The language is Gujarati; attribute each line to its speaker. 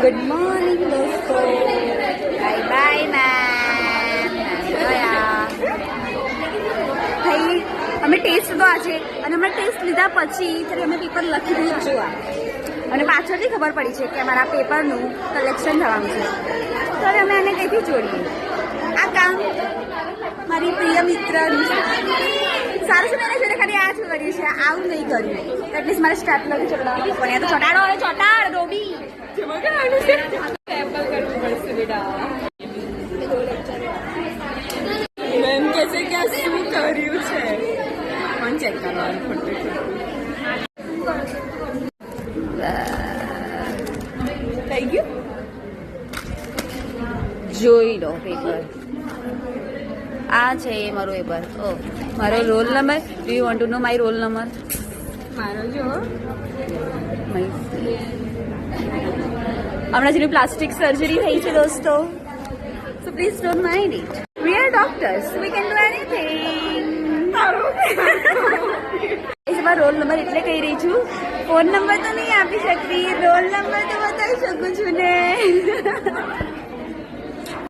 Speaker 1: ગુડ મોર્નિંગ દોસ્તો. Bye bye ma'am. ભાઈ અમે ટેસ્ટ તો આજે અને અમે ટેસ્ટ લીધા પછી અમે પેપર લખી દીધું જોવા અને પાછળથી ખબર પડી છે કે અમારા પેપરનું કલેક્શન થવાનું છે. તો અમે એને કઈથી જોડીએ આ કામ મારી પ્રિય મિત્ર સારું છે. મેં જોડે ખાલી આ જ કર્યું છે, આવું નહીં કર્યું. એટલીસ્ટ મારે સ્ટેપ લખી ચડાવવાનું પણ તો ચોટાડો હવે ચોટાડ રોબી મેમ કહેશે કે આ શું કર્યું છે પણ ચેક કરવાનું થઈ ગયું. જોઈ લો પેપર. આ છે એ મારો પેપર. ઓ મારો roll number. Do you want to know my roll number? મારો જો હમણાં જેની પ્લાસ્ટિક સર્જરી થઈ છે દોસ્તો, so please don't mind it. We are doctors, we can do anything. મારો રોલ નંબર એટલે કહી રહી છું, ફોન નંબર તો નહીં આપી શકતી, રોલ નંબર તો બતાવી શકું છું ને.